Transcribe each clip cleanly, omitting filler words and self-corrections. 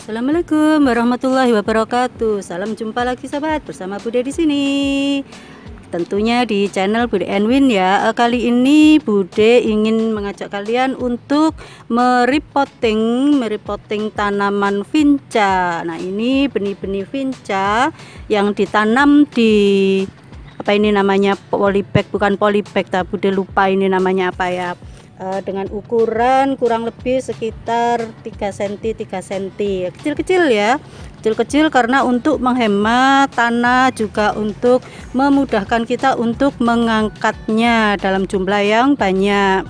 Assalamualaikum warahmatullahi wabarakatuh. Salam jumpa lagi sahabat bersama Bude di sini. Tentunya di channel Bude and Win ya. Kali ini Bude ingin mengajak kalian untuk merepotting tanaman vinca. Nah, ini benih-benih vinca yang ditanam di apa ini namanya, polybag, bukan polybag, tapi Bude lupa ini namanya apa ya. Dengan ukuran kurang lebih sekitar 3 cm kecil-kecil ya, kecil-kecil karena untuk menghemat tanah, juga untuk memudahkan kita untuk mengangkatnya dalam jumlah yang banyak.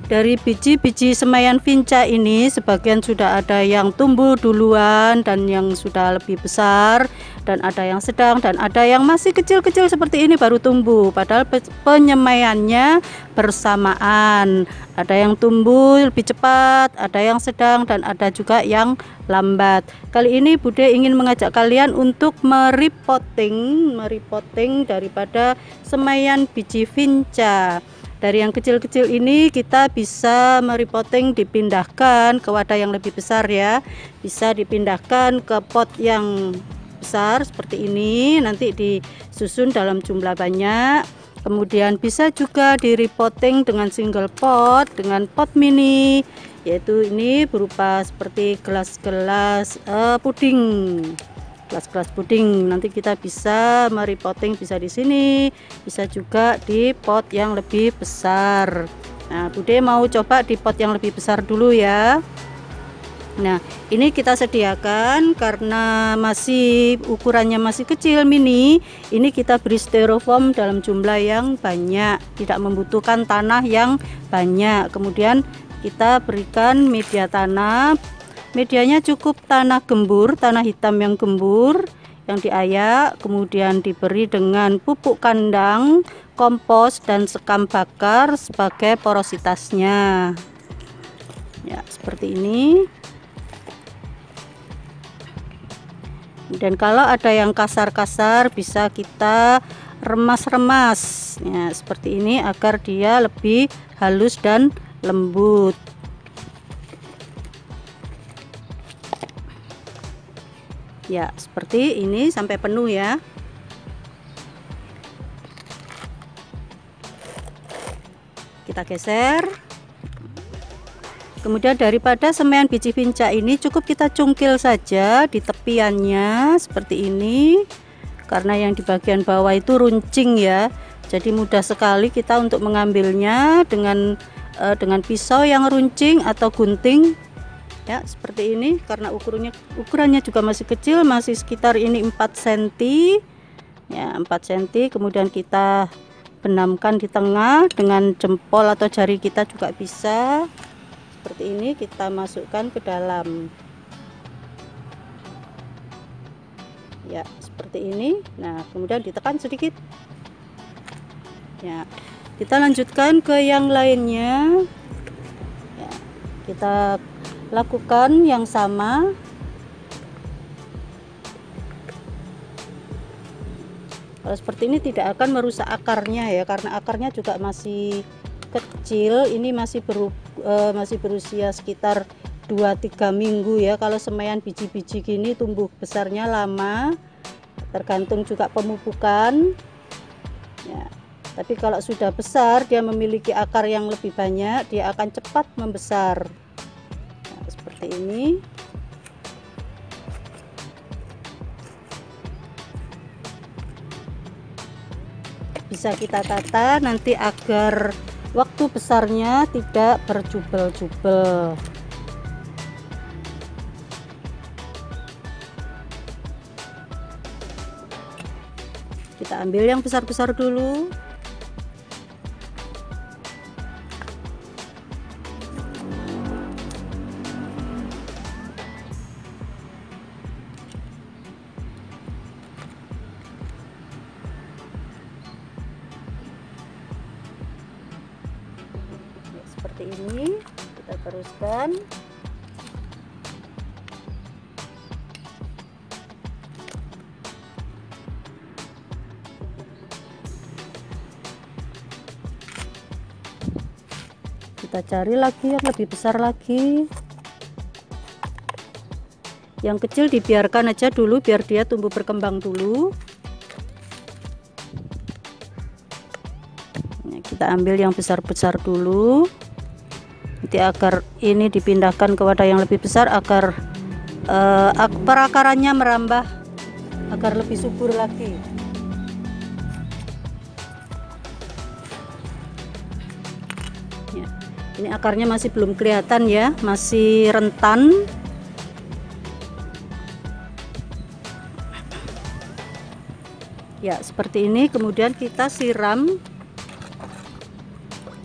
Dari biji-biji semaian vinca ini sebagian sudah ada yang tumbuh duluan dan yang sudah lebih besar, dan ada yang sedang, dan ada yang masih kecil-kecil seperti ini baru tumbuh, padahal penyemaiannya bersamaan. Ada yang tumbuh lebih cepat, ada yang sedang, dan ada juga yang lambat. Kali ini Bude ingin mengajak kalian untuk merepotting daripada semaian biji vinca. Dari yang kecil-kecil ini kita bisa merepotting, dipindahkan ke wadah yang lebih besar ya. Bisa dipindahkan ke pot yang besar seperti ini, nanti disusun dalam jumlah banyak. Kemudian bisa juga direpotting dengan single pot, dengan pot mini, yaitu ini berupa seperti gelas-gelas puding. Gelas-gelas puding nanti kita bisa merepotting, bisa di sini, bisa juga di pot yang lebih besar. Nah, Bude mau coba di pot yang lebih besar dulu ya. Nah, ini kita sediakan karena masih ukurannya masih kecil, mini. Ini kita beri styrofoam dalam jumlah yang banyak, tidak membutuhkan tanah yang banyak. Kemudian kita berikan media tanam. Medianya cukup tanah gembur, tanah hitam yang gembur yang diayak, kemudian diberi dengan pupuk kandang, kompos, dan sekam bakar sebagai porositasnya. Ya, seperti ini. Dan kalau ada yang kasar-kasar bisa kita remas-remas ya, seperti ini agar dia lebih halus dan lembut. Ya, seperti ini sampai penuh ya. Kita geser. Kemudian daripada semaian biji vinca ini cukup kita cungkil saja di tepiannya seperti ini. Karena yang di bagian bawah itu runcing ya. Jadi mudah sekali kita untuk mengambilnya dengan pisau yang runcing atau gunting. Ya, seperti ini, karena ukurannya juga masih kecil, masih sekitar ini 4 cm ya, 4 cm. Kemudian kita benamkan di tengah dengan jempol atau jari kita juga bisa. Seperti ini kita masukkan ke dalam ya, seperti ini. Nah, kemudian ditekan sedikit ya. Kita lanjutkan ke yang lainnya ya, kita lakukan yang sama. Kalau seperti ini tidak akan merusak akarnya ya, karena akarnya juga masih kecil. Ini masih berusia sekitar 2-3 minggu ya. Kalau semaian biji-biji gini tumbuh besarnya lama, tergantung juga pemupukan ya. Tapi kalau sudah besar, dia memiliki akar yang lebih banyak, dia akan cepat membesar. Seperti ini. Bisa kita tata nanti agar waktu besarnya tidak berjubel-jubel. Kita ambil yang besar-besar dulu. Seperti ini kita teruskan. Kita cari lagi yang lebih besar lagi. Yang kecil dibiarkan aja dulu biar dia tumbuh berkembang dulu. Nah, kita ambil yang besar-besar dulu. Nanti agar ini dipindahkan ke wadah yang lebih besar agar perakarannya merambah agar lebih subur lagi. Ya, ini akarnya masih belum kelihatan ya, masih rentan. Ya, seperti ini. Kemudian kita siram.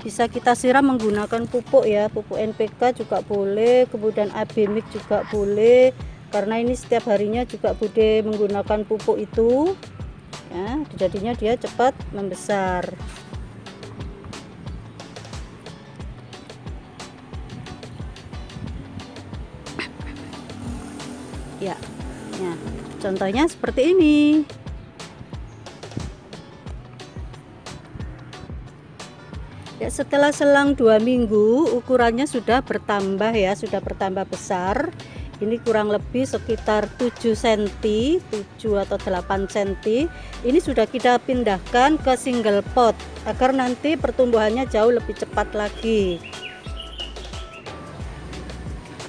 Bisa kita siram menggunakan pupuk ya, pupuk NPK juga boleh, kemudian AB mix juga boleh, karena ini setiap harinya juga Bude menggunakan pupuk itu ya, jadinya dia cepat membesar. Ya, nah, contohnya seperti ini. Ya, setelah selang 2 minggu ukurannya sudah bertambah ya, sudah bertambah besar. Ini kurang lebih sekitar 7 cm, 7 atau 8 cm. Ini sudah kita pindahkan ke single pot agar nanti pertumbuhannya jauh lebih cepat lagi.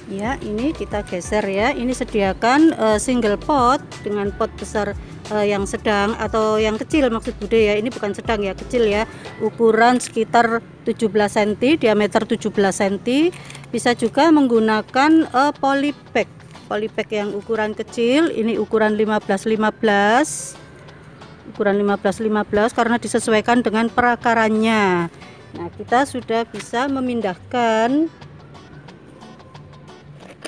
Ya, ini kita geser ya. Ini sediakan single pot dengan pot besar yang sedang atau yang kecil maksud Bude ya. Ini bukan sedang ya, kecil ya. Ukuran sekitar 17 cm, diameter 17 cm. Bisa juga menggunakan polybag. Polybag yang ukuran kecil, ini ukuran 15-15. Ukuran 15-15 karena disesuaikan dengan perakarannya. Nah, kita sudah bisa memindahkan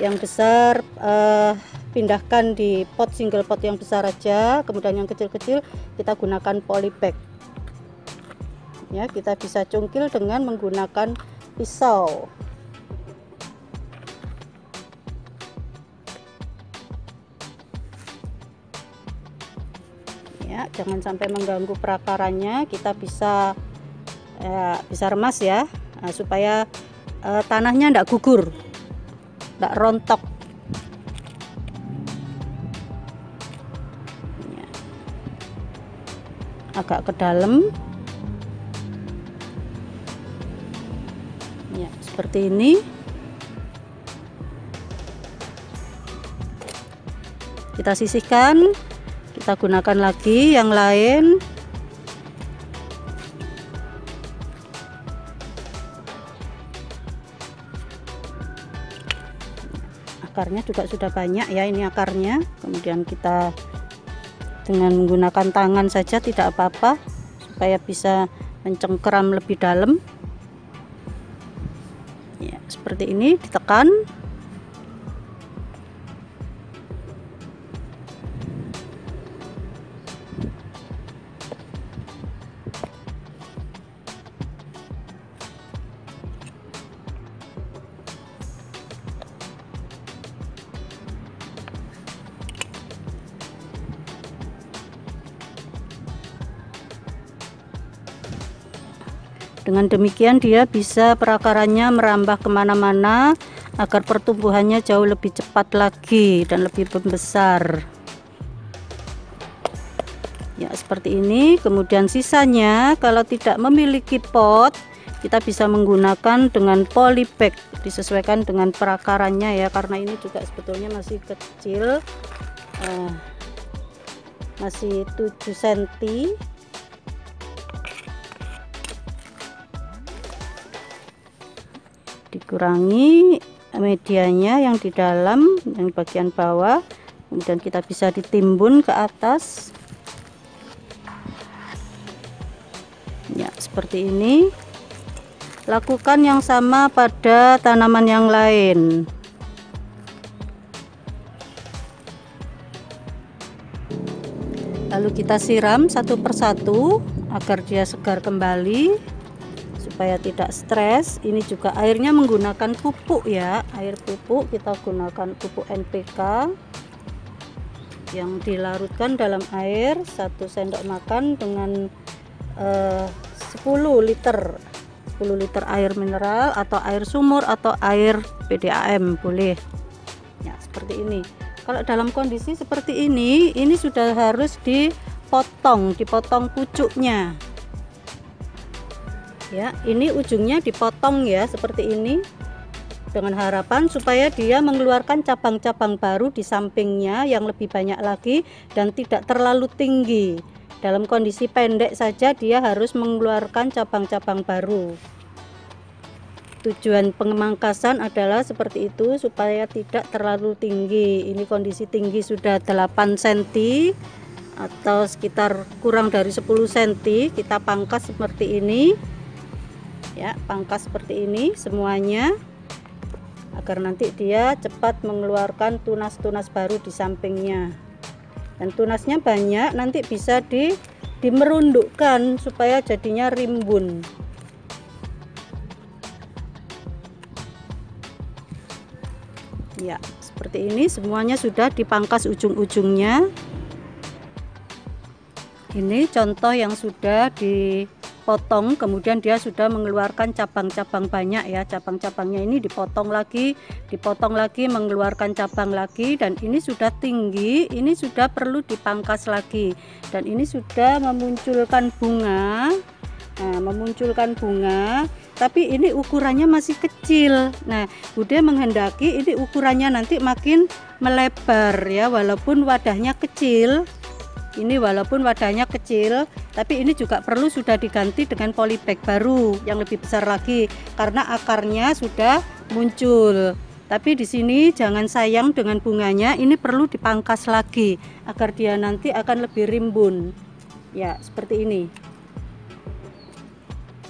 yang besar, pindahkan di pot single pot yang besar aja, kemudian yang kecil-kecil kita gunakan polybag ya. Kita bisa cungkil dengan menggunakan pisau ya, jangan sampai mengganggu perakarannya. Kita bisa bisa remas ya, supaya tanahnya tidak gugur, tidak rontok ya. Agak ke dalam ya, seperti ini. Kita sisihkan, kita gunakan lagi yang lain. Akarnya juga sudah banyak ya, ini akarnya. Kemudian kita dengan menggunakan tangan saja tidak apa-apa, supaya bisa mencengkeram lebih dalam ya, seperti ini. Ditekan Dengan demikian dia bisa perakarannya merambah kemana-mana agar pertumbuhannya jauh lebih cepat lagi dan lebih membesar ya, seperti ini. Kemudian sisanya kalau tidak memiliki pot, kita bisa menggunakan dengan polybag, disesuaikan dengan perakarannya ya, karena ini juga sebetulnya masih kecil, masih 7 cm. Dikurangi medianya yang di dalam, yang bagian bawah, kemudian kita bisa ditimbun ke atas ya, seperti ini. Lakukan yang sama pada tanaman yang lain. Lalu kita siram satu persatu agar dia segar kembali, supaya tidak stres. Ini juga airnya menggunakan pupuk ya, air pupuk kita gunakan pupuk NPK yang dilarutkan dalam air 1 sendok makan dengan 10 liter air mineral atau air sumur atau air PDAM boleh ya, seperti ini. Kalau dalam kondisi seperti ini sudah harus dipotong pucuknya. Ya, ini ujungnya dipotong ya seperti ini, dengan harapan supaya dia mengeluarkan cabang-cabang baru di sampingnya yang lebih banyak lagi dan tidak terlalu tinggi. Dalam kondisi pendek saja dia harus mengeluarkan cabang-cabang baru. Tujuan pemangkasan adalah seperti itu, supaya tidak terlalu tinggi. Ini kondisi tinggi sudah 8 cm atau sekitar kurang dari 10 cm. Kita pangkas seperti ini ya, pangkas seperti ini semuanya agar nanti dia cepat mengeluarkan tunas-tunas baru di sampingnya. Dan tunasnya banyak, nanti bisa dimerundukkan supaya jadinya rimbun. Ya, seperti ini semuanya sudah dipangkas ujung-ujungnya. Ini contoh yang sudah dipotong, kemudian dia sudah mengeluarkan cabang-cabang banyak ya. Cabang-cabangnya ini dipotong lagi, mengeluarkan cabang lagi, dan ini sudah tinggi, ini sudah perlu dipangkas lagi. Dan ini sudah memunculkan bunga. Nah, memunculkan bunga, tapi ini ukurannya masih kecil. Nah, Bude menghendaki ini ukurannya nanti makin melebar ya, walaupun wadahnya kecil. Ini walaupun wadahnya kecil, tapi ini juga perlu sudah diganti dengan polybag baru yang lebih besar lagi karena akarnya sudah muncul. Tapi di sini jangan sayang dengan bunganya, ini perlu dipangkas lagi agar dia nanti akan lebih rimbun. Ya, seperti ini.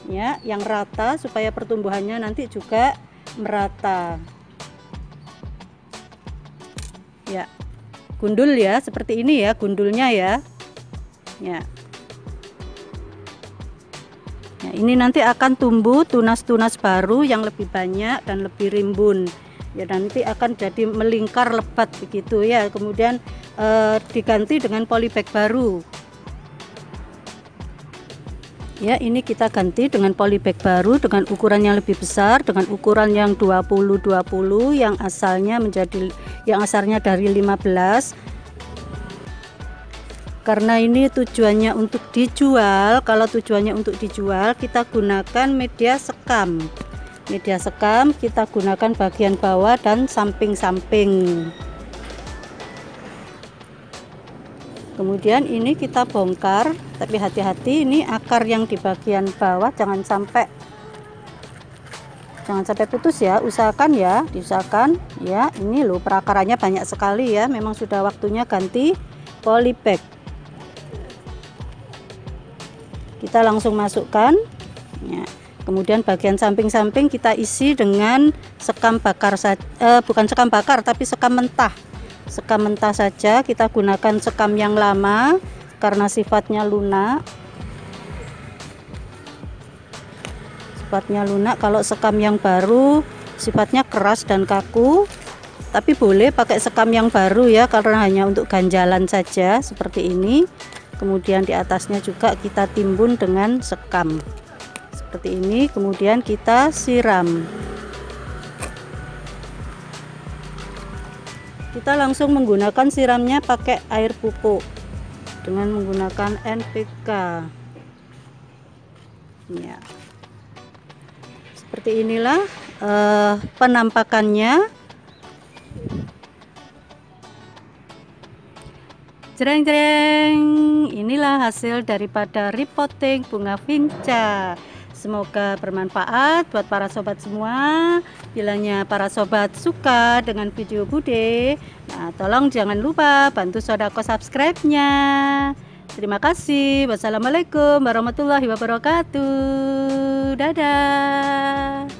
Ya, yang rata supaya pertumbuhannya nanti juga merata. Ya, gundul ya, seperti ini ya gundulnya ya. Ya. Nah, ini nanti akan tumbuh tunas-tunas baru yang lebih banyak dan lebih rimbun. Ya, nanti akan jadi melingkar lebat begitu ya. Kemudian diganti dengan polybag baru. Ya, ini kita ganti dengan polybag baru dengan ukuran yang lebih besar, dengan ukuran yang 20-20 yang asalnya dari 15. Karena ini tujuannya untuk dijual, kalau tujuannya untuk dijual kita gunakan media sekam. Media sekam kita gunakan bagian bawah dan samping-samping. Kemudian ini kita bongkar, tapi hati-hati ini akar yang di bagian bawah jangan sampai putus ya, usahakan ya, diusahakan ya. Ini loh perakarannya banyak sekali ya, memang sudah waktunya ganti polybag. Kita langsung masukkan ya. Kemudian bagian samping-samping kita isi dengan sekam bakar bukan sekam bakar tapi sekam mentah. Sekam mentah saja, kita gunakan sekam yang lama karena sifatnya lunak. Kalau sekam yang baru sifatnya keras dan kaku, tapi boleh pakai sekam yang baru ya, karena hanya untuk ganjalan saja seperti ini. Kemudian di atasnya juga kita timbun dengan sekam seperti ini, kemudian kita siram. Kita langsung menggunakan siramnya pakai air pupuk dengan menggunakan NPK ya. Seperti inilah penampakannya. Jreng-jreng, inilah hasil daripada repotting bunga vinca. Semoga bermanfaat buat para sobat semua. Bilanya para sobat suka dengan video Bude, nah tolong jangan lupa bantu sodako subscribe-nya. Terima kasih. Wassalamualaikum warahmatullahi wabarakatuh. Dadah.